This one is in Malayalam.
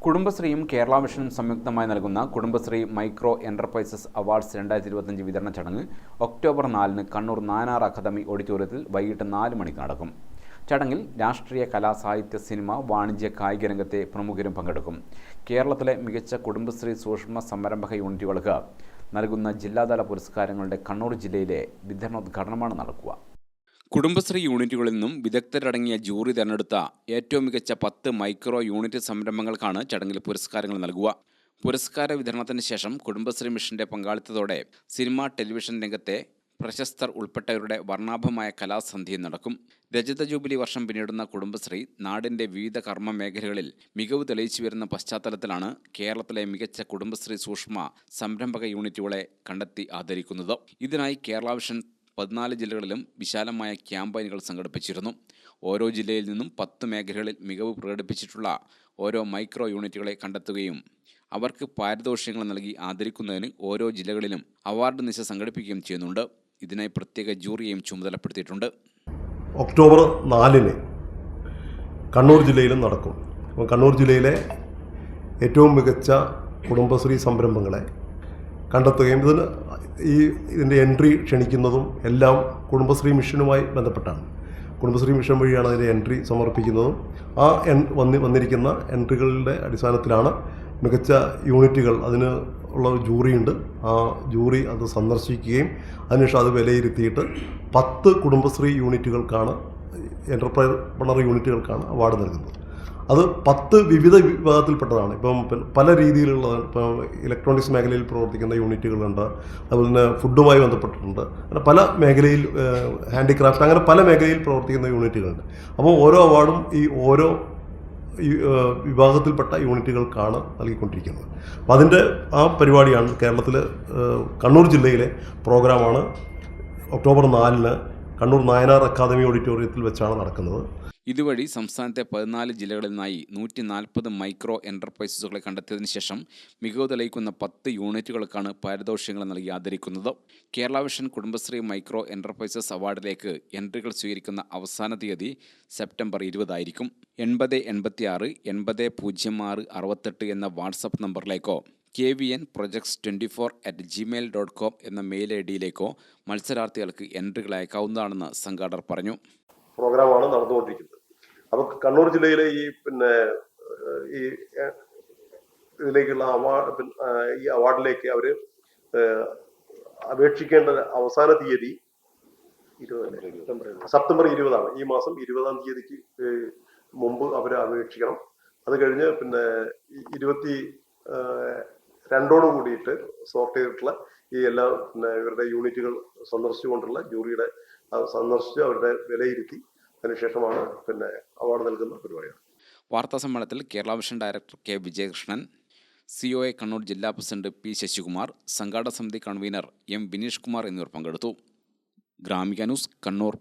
കുടുംബശ്രീയും കേരള വിഷനും സംയുക്തമായി നൽകുന്ന കുടുംബശ്രീ മൈക്രോ എന്റർപ്രൈസസ് അവാർഡ്സ് 2025 വിതരണ ചടങ്ങ് ഒക്ടോബർ 4-ന് കണ്ണൂർ നാനാർ അക്കാദമി ഓഡിറ്റോറിയത്തിൽ വൈകിട്ട് 4 മണിക്ക് നടക്കും. ചടങ്ങിൽ രാഷ്ട്രീയ, കലാ, സാഹിത്യ, സിനിമ, വാണിജ്യ, കായിക രംഗത്തെ പ്രമുഖരും പങ്കെടുക്കും. കേരളത്തിലെ മികച്ച കുടുംബശ്രീ സൂക്ഷ്മ സംരംഭക യൂണിറ്റുകൾക്ക് നൽകുന്ന ജില്ലാതല പുരസ്കാരങ്ങളുടെ കണ്ണൂർ ജില്ലയിലെ വിതരണോദ്ഘാടനമാണ് നടക്കുക. കുടുംബശ്രീ യൂണിറ്റുകളിൽ നിന്നും വിദഗ്ധരടങ്ങിയ ജൂറി തിരഞ്ഞെടുത്ത ഏറ്റവും മികച്ച 10 മൈക്രോ യൂണിറ്റ് സംരംഭങ്ങൾക്കാണ് ചടങ്ങിൽ പുരസ്കാരങ്ങൾ നൽകുക. പുരസ്കാര വിതരണത്തിന് ശേഷം കുടുംബശ്രീ മിഷന്റെ പങ്കാളിത്തത്തോടെ സിനിമ, ടെലിവിഷൻ രംഗത്തെ പ്രശസ്തർ ഉൾപ്പെട്ടവരുടെ വർണ്ണാഭമായ കലാസന്ധ്യയും നടക്കും. രജത ജൂബിലി വർഷം പിന്നിടുന്ന കുടുംബശ്രീ നാടിന്റെ വിവിധ കർമ്മ മേഖലകളിൽ മികവ് തെളിയിച്ചു വരുന്ന പശ്ചാത്തലത്തിലാണ് കേരളത്തിലെ മികച്ച കുടുംബശ്രീ സൂക്ഷ്മ സംരംഭക യൂണിറ്റുകളെ കണ്ടെത്തി ആദരിക്കുന്നത്. ഇതിനായി കേരള വിഷൻ 14 ജില്ലകളിലും വിശാലമായ ക്യാമ്പയിനുകൾ സംഘടിപ്പിച്ചിരുന്നു. ഓരോ ജില്ലയിൽ നിന്നും 10 മേഖലകളിൽ മികവ് പ്രകടിപ്പിച്ചിട്ടുള്ള ഓരോ മൈക്രോ യൂണിറ്റുകളെ കണ്ടെത്തുകയും അവർക്ക് പാരിതോഷികങ്ങൾ നൽകി ആദരിക്കുന്നതിന് ഓരോ ജില്ലകളിലും അവാർഡ് നിശ സംഘടിപ്പിക്കുകയും ചെയ്യുന്നുണ്ട്. ഇതിനായി പ്രത്യേക ജൂറിയെയും ചുമതലപ്പെടുത്തിയിട്ടുണ്ട്. ഒക്ടോബർ 4-ന് കണ്ണൂർ ജില്ലയിലും നടക്കും. കണ്ണൂർ ജില്ലയിലെ ഏറ്റവും മികച്ച കുടുംബശ്രീ സംരംഭങ്ങളെ കണ്ടെത്തുകയും ഇതിൻ്റെ എൻട്രി ക്ഷണിക്കുന്നതും എല്ലാം കുടുംബശ്രീ മിഷനുമായി ബന്ധപ്പെട്ടാണ്. കുടുംബശ്രീ മിഷൻ വഴിയാണ് അതിൻ്റെ എൻട്രി സമർപ്പിക്കുന്നതും ആ വന്നിരിക്കുന്ന എൻട്രികളുടെ അടിസ്ഥാനത്തിലാണ് മികച്ച യൂണിറ്റുകൾ, അതിന് ഉള്ള ജൂറിയുണ്ട്. ആ ജൂറി അത് സന്ദർശിക്കുകയും അതിനുശേഷം അത് വിലയിരുത്തിയിട്ട് 10 കുടുംബശ്രീ യൂണിറ്റുകൾക്കാണ്, എൻ്റർപ്രൈനർ യൂണിറ്റുകൾക്കാണ് അവാർഡ് നൽകുന്നത്. അത് 10 വിവിധ വിഭാഗത്തിൽപ്പെട്ടതാണ്. ഇപ്പം പല രീതിയിലുള്ള, ഇപ്പം ഇലക്ട്രോണിക്സ് മേഖലയിൽ പ്രവർത്തിക്കുന്ന യൂണിറ്റുകളുണ്ട്, അതുപോലെ തന്നെ ഫുഡുമായി ബന്ധപ്പെട്ടിട്ടുണ്ട്, അങ്ങനെ പല മേഖലയിൽ, ഹാൻഡിക്രാഫ്റ്റ്, അങ്ങനെ പല മേഖലയിൽ പ്രവർത്തിക്കുന്ന യൂണിറ്റുകളുണ്ട്. അപ്പോൾ ഓരോ അവാർഡും ഈ ഓരോ വിഭാഗത്തിൽപ്പെട്ട യൂണിറ്റുകൾക്കാണ് നൽകിക്കൊണ്ടിരിക്കുന്നത്. അപ്പം അതിൻ്റെ ആ പരിപാടിയാണ് കേരളത്തിൽ കണ്ണൂർ ജില്ലയിലെ പ്രോഗ്രാമാണ് ഒക്ടോബർ 4-ന് കണ്ണൂർ നായനാർ അക്കാദമി ഓഡിറ്റോറിയത്തിൽ വെച്ചാണ് നടക്കുന്നത്. ഇതുവഴി സംസ്ഥാനത്തെ 14 ജില്ലകളിൽ നിന്നായി 140 മൈക്രോ എന്റർപ്രൈസസുകളെ കണ്ടെത്തിയതിനു ശേഷം മികവ് തെളിയിക്കുന്ന 10 യൂണിറ്റുകൾക്കാണ് പാരിതോഷികങ്ങൾ നൽകി ആദരിക്കുന്നത്. Kerala vision Kudumbashree micro enterprises അവാർഡിലേക്ക് എൻട്രികൾ സ്വീകരിക്കുന്ന അവസാന തീയതി സെപ്റ്റംബർ 20 ആയിരിക്കും. 8086 800668 എന്ന വാട്സപ്പ് നമ്പറിലേക്കോ kvnprojects24@gmail.com എന്ന മെയിൽ ഐഡിയിലേക്കോ മത്സരാർത്ഥികൾക്ക് എൻട്രികൾ അയക്കാവുന്നതാണെന്ന് സംഘാടകർ പറഞ്ഞു. പ്രോഗ്രാമാണ് നടന്നുകൊണ്ടിരിക്കുന്നത്. അപ്പോൾ കണ്ണൂർ ജില്ലയിലെ ഈ ഇതിലേക്കുള്ള ഈ അവാർഡിലേക്ക് അവർ അപേക്ഷിക്കേണ്ട അവസാന തീയതി സെപ്റ്റംബർ 20 ഈ മാസം 20-ാം തീയതിക്ക് മുമ്പ് അവർ അപേക്ഷിക്കണം. അത് കഴിഞ്ഞ് 22 കൂടിയിട്ട് സോർട്ട് ചെയ്തിട്ടുള്ള ഈ എല്ലാ ഇവരുടെ യൂണിറ്റുകൾ സന്ദർശിച്ചുകൊണ്ടുള്ള ജൂറിയുടെ സന്ദർശിച്ച് അവരുടെ വിലയിരുത്തി അതിനുശേഷമാണ് അവാർഡ് നൽകുന്ന പരിപാടിയാണ്. വാർത്താ സമ്മേളനത്തിൽ Kerala vision director K Vijayakrishnan, COA Kannur ജില്ലാ പ്രസിഡന്റ് P ശശികുമാർ, സംഘാടക സമിതി കൺവീനർ M വിനീഷ് കുമാർ എന്നിവർ പങ്കെടുത്തു. ഗ്രാമിക ന്യൂസ്, കണ്ണൂർ.